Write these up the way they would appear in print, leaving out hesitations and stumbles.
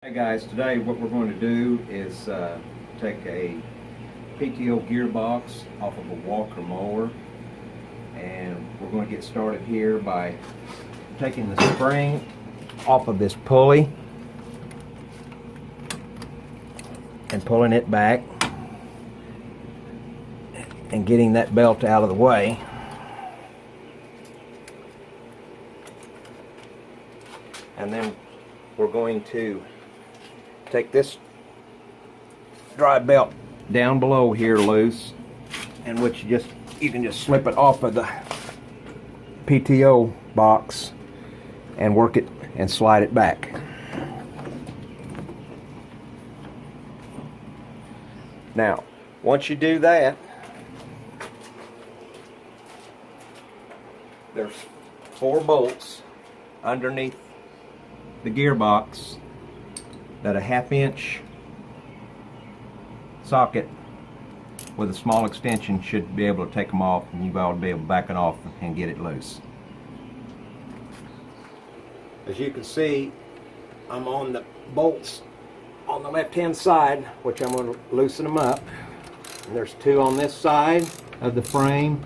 Hey guys, today what we're going to do is take a PTO gearbox off of a Walker mower, and we're going to get started here by taking the spring off of this pulley and pulling it back and getting that belt out of the way. And then we're going to take this dry belt down below here loose, and which you can just slip it off of the PTO box and work it and slide it back. Now, once you do that, there's 4 bolts underneath the gearbox that a 1/2 inch socket with a small extension should be able to take them off, and you've got to be able to back it off and get it loose. As you can see, I'm on the bolts on the left hand side, which I'm going to loosen them up. And there's 2 on this side of the frame,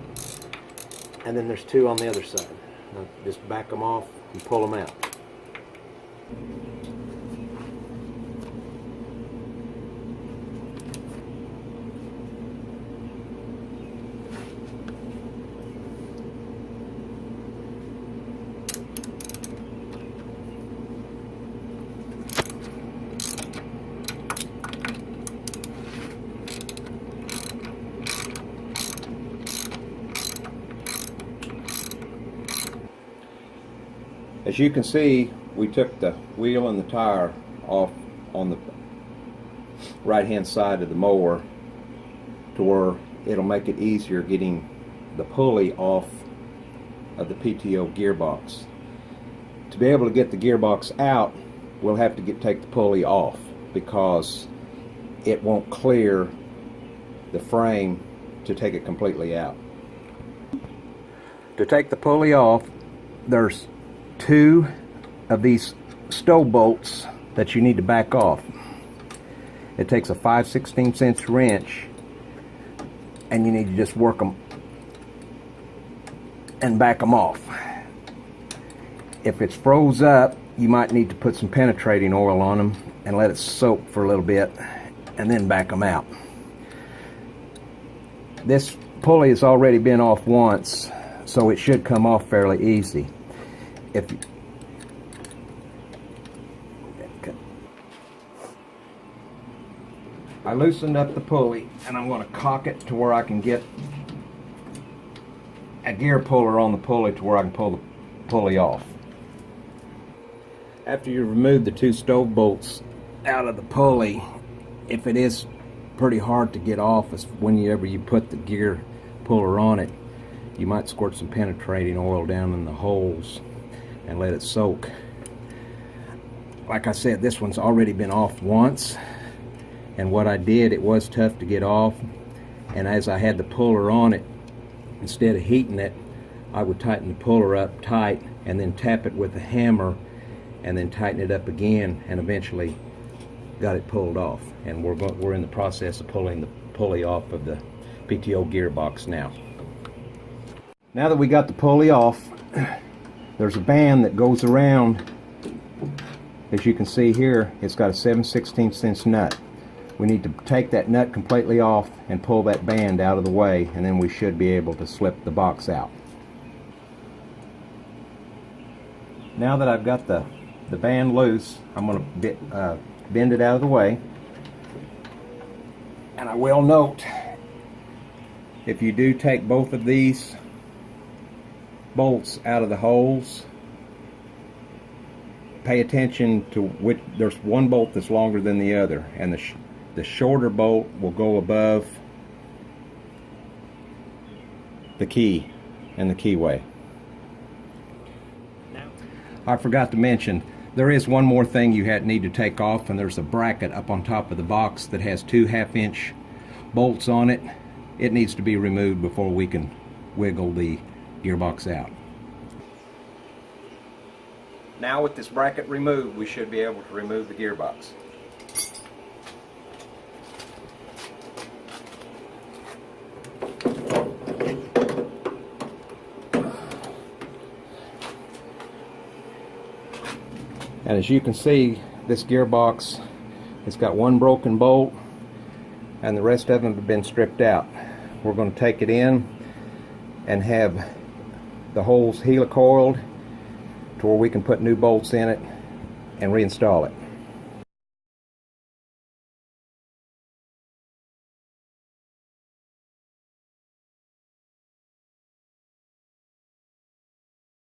and then there's 2 on the other side. Now just back them off and pull them out. As you can see, we took the wheel and the tire off on the right hand side of the mower to where it'll make it easier getting the pulley off of the PTO gearbox. To be able to get the gearbox out, we'll have to take the pulley off, because it won't clear the frame to take it completely out. To take the pulley off, there's 2 of these stove bolts that you need to back off. It takes a 5/16 inch wrench, and you need to just work them and back them off. If it's froze up, you might need to put some penetrating oil on them and let it soak for a little bit, and then back them out. This pulley has already been off once, so it should come off fairly easy. I loosened up the pulley, and I'm going to cock it to where I can get a gear puller on the pulley to where I can pull the pulley off. After you remove the 2 stove bolts out of the pulley, if it is pretty hard to get off, whenever you put the gear puller on it, you might squirt some penetrating oil down in the holes and let it soak. Like I said, this one's already been off once, and what I did, it was tough to get off, and as I had the puller on it, instead of heating it, I would tighten the puller up tight and then tap it with a hammer and then tighten it up again, and eventually got it pulled off. And we're in the process of pulling the pulley off of the PTO gearbox now. Now that we got the pulley off, there's a band that goes around. As you can see here, it's got a 7/16 inch nut. We need to take that nut completely off and pull that band out of the way, and then we should be able to slip the box out. Now that I've got the band loose, I'm going to bend it out of the way. And I will note, if you do take both of these bolts out of the holes, pay attention to which. There's one bolt that's longer than the other, and the shorter bolt will go above the key and the keyway. I forgot to mention, there is one more thing you need to take off, and there's a bracket up on top of the box that has 2 1/2 inch bolts on it. It needs to be removed before we can wiggle the gearbox out. Now with this bracket removed, we should be able to remove the gearbox. And as you can see, this gearbox has got one broken bolt and the rest of them have been stripped out. We're going to take it in and have the holes helicoiled to where we can put new bolts in it and reinstall it.